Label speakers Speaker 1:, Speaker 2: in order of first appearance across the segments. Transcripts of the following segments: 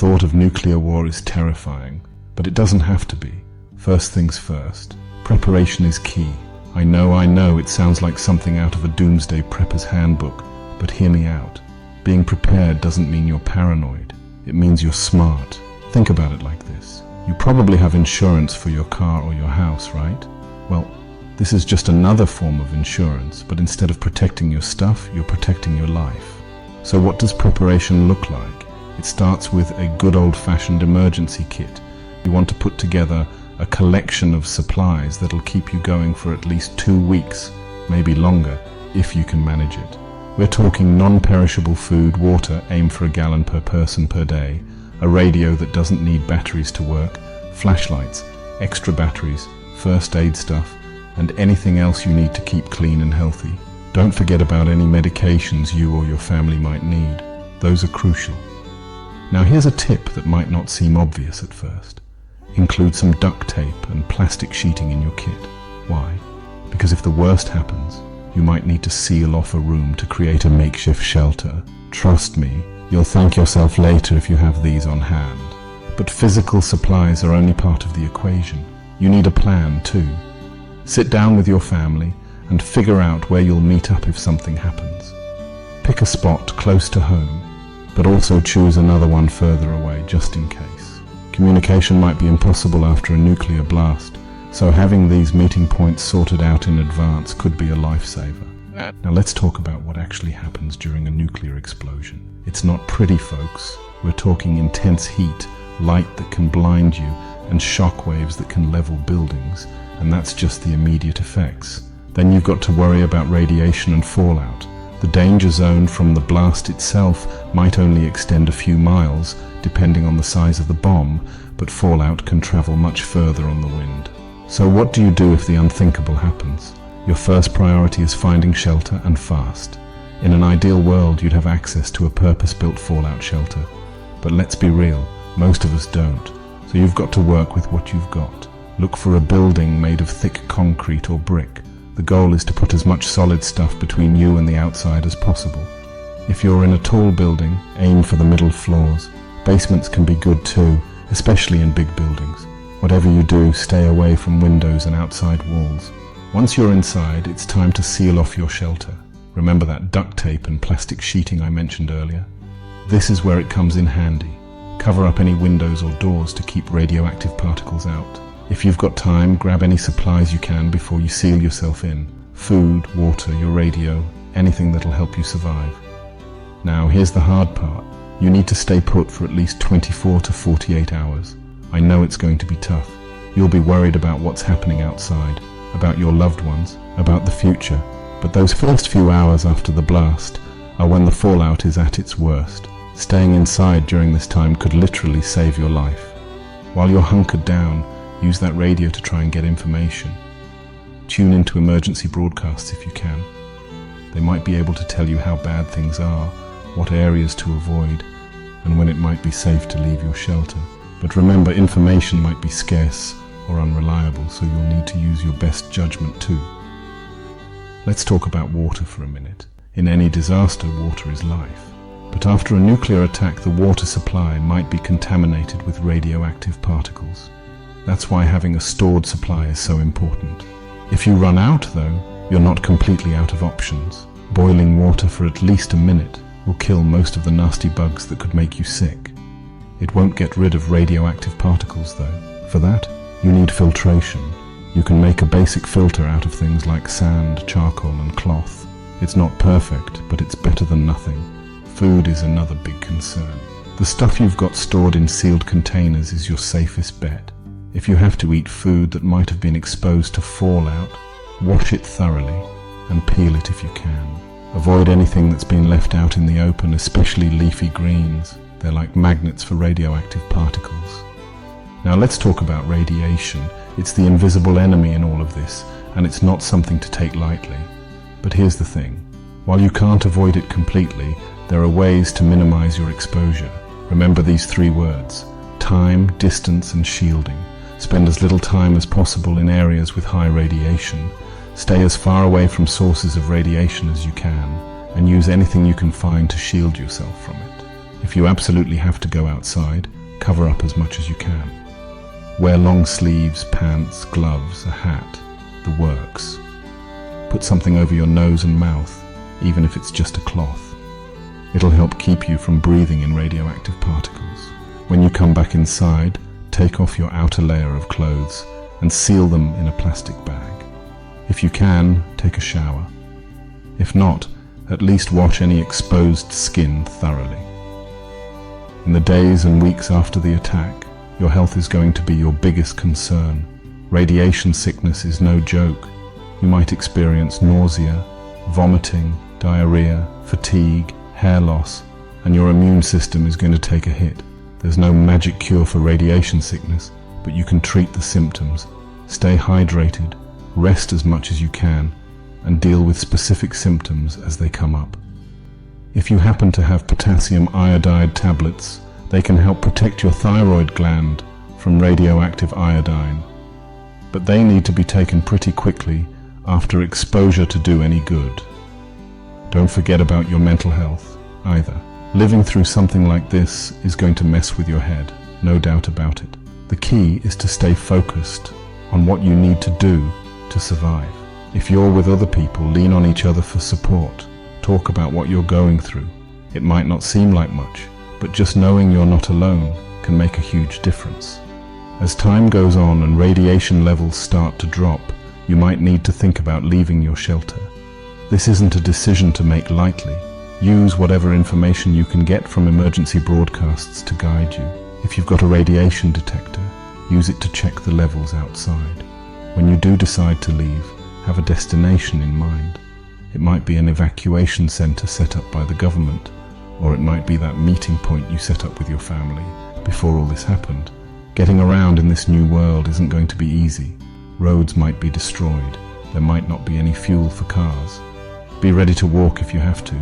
Speaker 1: thought of nuclear war is terrifying, but it doesn't have to be. First things first, preparation is key. I know, it sounds like something out of a doomsday prepper's handbook, but hear me out. Being prepared doesn't mean you're paranoid. It means you're smart. Think about it like this. You probably have insurance for your car or your house, right? Well, this is just another form of insurance, but instead of protecting your stuff, you're protecting your life. So what does preparation look like? It starts with a good old-fashioned emergency kit. You want to put together a collection of supplies that'll keep you going for at least 2 weeks, maybe longer, if you can manage it. We're talking non-perishable food, water, aim for 1 gallon per person per day, a radio that doesn't need batteries to work, flashlights, extra batteries, first aid stuff, and anything else you need to keep clean and healthy. Don't forget about any medications you or your family might need. Those are crucial. Now here's a tip that might not seem obvious at first. Include some duct tape and plastic sheeting in your kit. Why? Because if the worst happens, you might need to seal off a room to create a makeshift shelter. Trust me, you'll thank yourself later if you have these on hand. But physical supplies are only part of the equation. You need a plan too. Sit down with your family and figure out where you'll meet up if something happens. Pick a spot close to home, but also choose another one further away just in case. Communication might be impossible after a nuclear blast, so having these meeting points sorted out in advance could be a lifesaver. Now let's talk about what actually happens during a nuclear explosion. It's not pretty, folks. We're talking intense heat, light that can blind you, and shock waves that can level buildings, and that's just the immediate effects. Then you've got to worry about radiation and fallout. The danger zone from the blast itself might only extend a few miles, depending on the size of the bomb, but fallout can travel much further on the wind. So what do you do if the unthinkable happens? Your first priority is finding shelter, and fast. In an ideal world, you'd have access to a purpose-built fallout shelter. But let's be real, most of us don't. So you've got to work with what you've got. Look for a building made of thick concrete or brick. The goal is to put as much solid stuff between you and the outside as possible. If you're in a tall building, aim for the middle floors. Basements can be good too, especially in big buildings. Whatever you do, stay away from windows and outside walls. Once you're inside, it's time to seal off your shelter. Remember that duct tape and plastic sheeting I mentioned earlier? This is where it comes in handy. Cover up any windows or doors to keep radioactive particles out. If you've got time, grab any supplies you can before you seal yourself in. Food, water, your radio, anything that'll help you survive. Now, here's the hard part. You need to stay put for at least 24 to 48 hours. I know it's going to be tough. You'll be worried about what's happening outside, about your loved ones, about the future. But those first few hours after the blast are when the fallout is at its worst. Staying inside during this time could literally save your life. While you're hunkered down, use that radio to try and get information. Tune into emergency broadcasts if you can. They might be able to tell you how bad things are, what areas to avoid, and when it might be safe to leave your shelter. But remember, information might be scarce or unreliable, so you'll need to use your best judgment too. Let's talk about water for a minute. In any disaster, water is life. But after a nuclear attack, the water supply might be contaminated with radioactive particles. That's why having a stored supply is so important. If you run out, though, you're not completely out of options. Boiling water for at least a minute will kill most of the nasty bugs that could make you sick. It won't get rid of radioactive particles, though. For that, you need filtration. You can make a basic filter out of things like sand, charcoal, and cloth. It's not perfect, but it's better than nothing. Food is another big concern. The stuff you've got stored in sealed containers is your safest bet. If you have to eat food that might have been exposed to fallout, wash it thoroughly and peel it if you can. Avoid anything that's been left out in the open, especially leafy greens. They're like magnets for radioactive particles. Now let's talk about radiation. It's the invisible enemy in all of this, and it's not something to take lightly. But here's the thing. While you can't avoid it completely, there are ways to minimize your exposure. Remember these 3 words: time, distance, and shielding. Spend as little time as possible in areas with high radiation. Stay as far away from sources of radiation as you can, and use anything you can find to shield yourself from it. If you absolutely have to go outside, cover up as much as you can. Wear long sleeves, pants, gloves, a hat, the works. Put something over your nose and mouth, even if it's just a cloth. It'll help keep you from breathing in radioactive particles. When you come back inside, take off your outer layer of clothes and seal them in a plastic bag. If you can, take a shower. If not, at least wash any exposed skin thoroughly. In the days and weeks after the attack, your health is going to be your biggest concern. Radiation sickness is no joke. You might experience nausea, vomiting, diarrhea, fatigue, hair loss, and your immune system is going to take a hit. There's no magic cure for radiation sickness, but you can treat the symptoms. Stay hydrated, rest as much as you can, and deal with specific symptoms as they come up. If you happen to have potassium iodide tablets, they can help protect your thyroid gland from radioactive iodine. But they need to be taken pretty quickly after exposure to do any good. Don't forget about your mental health either. Living through something like this is going to mess with your head, no doubt about it. The key is to stay focused on what you need to do to survive. If you're with other people, lean on each other for support. Talk about what you're going through. It might not seem like much, but just knowing you're not alone can make a huge difference. As time goes on and radiation levels start to drop, you might need to think about leaving your shelter. This isn't a decision to make lightly. Use whatever information you can get from emergency broadcasts to guide you. If you've got a radiation detector, use it to check the levels outside. When you do decide to leave, have a destination in mind. It might be an evacuation center set up by the government, or it might be that meeting point you set up with your family before all this happened. Getting around in this new world isn't going to be easy. Roads might be destroyed. There might not be any fuel for cars. Be ready to walk if you have to.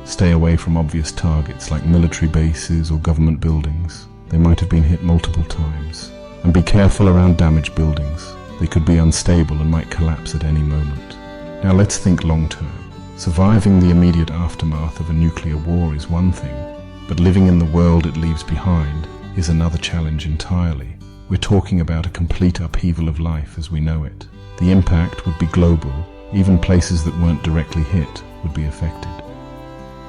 Speaker 1: Stay away from obvious targets like military bases or government buildings. They might have been hit multiple times. And be careful around damaged buildings. They could be unstable and might collapse at any moment. Now let's think long term. Surviving the immediate aftermath of a nuclear war is one thing, but living in the world it leaves behind is another challenge entirely. We're talking about a complete upheaval of life as we know it. The impact would be global. Even places that weren't directly hit would be affected.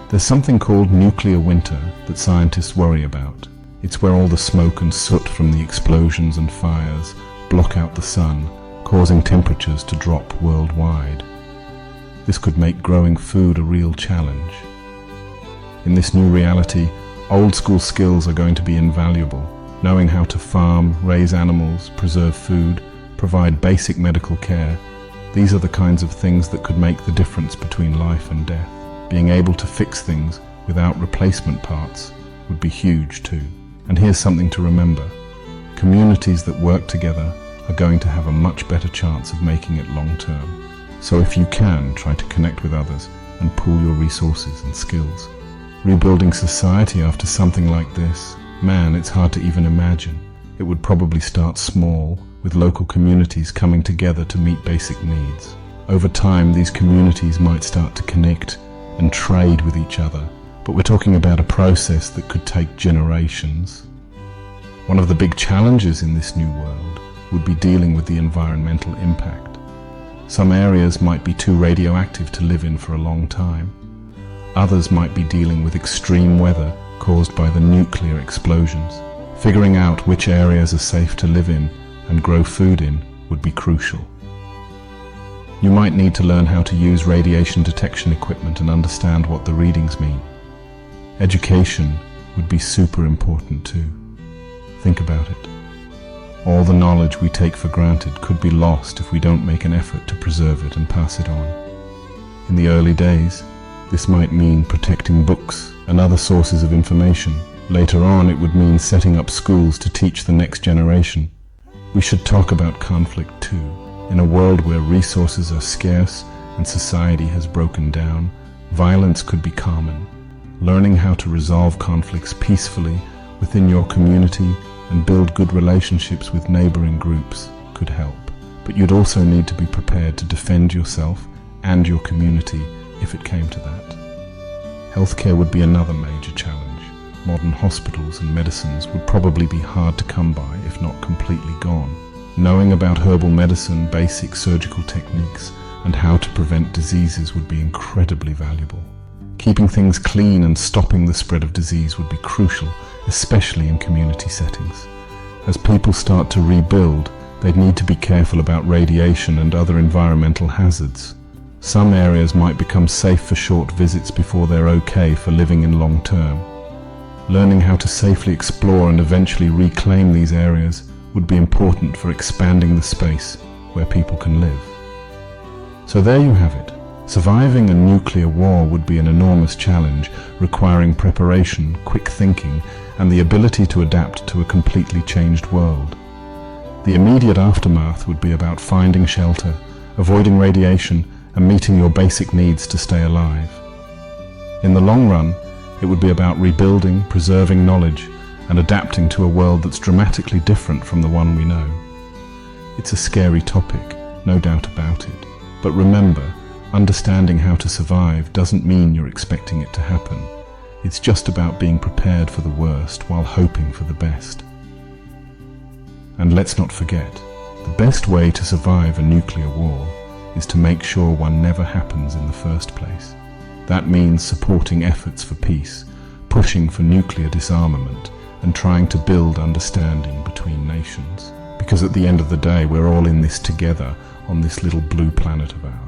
Speaker 1: There's something called nuclear winter that scientists worry about. It's where all the smoke and soot from the explosions and fires block out the sun, causing temperatures to drop worldwide. This could make growing food a real challenge. In this new reality, old-school skills are going to be invaluable. Knowing how to farm, raise animals, preserve food, provide basic medical care, these are the kinds of things that could make the difference between life and death. Being able to fix things without replacement parts would be huge too. And here's something to remember. Communities that work together are going to have a much better chance of making it long term. So if you can, try to connect with others and pool your resources and skills. Rebuilding society after something like this, man, it's hard to even imagine. It would probably start small, with local communities coming together to meet basic needs. Over time, these communities might start to connect and trade with each other, but we're talking about a process that could take generations. One of the big challenges in this new world would be dealing with the environmental impact. Some areas might be too radioactive to live in for a long time. Others might be dealing with extreme weather caused by the nuclear explosions. Figuring out which areas are safe to live in and grow food in would be crucial. You might need to learn how to use radiation detection equipment and understand what the readings mean. Education would be super important too. Think about it. All the knowledge we take for granted could be lost if we don't make an effort to preserve it and pass it on. In the early days, this might mean protecting books and other sources of information. Later on, it would mean setting up schools to teach the next generation. We should talk about conflict too. In a world where resources are scarce and society has broken down, violence could be common. Learning how to resolve conflicts peacefully within your community and build good relationships with neighboring groups could help. But you'd also need to be prepared to defend yourself and your community if it came to that. Healthcare would be another major challenge. modern hospitals and medicines would probably be hard to come by, if not completely gone. Knowing about herbal medicine, basic surgical techniques, and how to prevent diseases would be incredibly valuable. Keeping things clean and stopping the spread of disease would be crucial, especially in community settings. As people start to rebuild, they'd need to be careful about radiation and other environmental hazards. Some areas might become safe for short visits before they're okay for living in long term. Learning how to safely explore and eventually reclaim these areas would be important for expanding the space where people can live. So there you have it. Surviving a nuclear war would be an enormous challenge, requiring preparation, quick thinking, and the ability to adapt to a completely changed world. The immediate aftermath would be about finding shelter, avoiding radiation, and meeting your basic needs to stay alive. In the long run, it would be about rebuilding, preserving knowledge, and adapting to a world that's dramatically different from the one we know. It's a scary topic, no doubt about it. But remember, understanding how to survive doesn't mean you're expecting it to happen. It's just about being prepared for the worst while hoping for the best. And let's not forget, the best way to survive a nuclear war is to make sure one never happens in the first place. That means supporting efforts for peace, pushing for nuclear disarmament, and trying to build understanding between nations. Because at the end of the day, we're all in this together on this little blue planet of ours.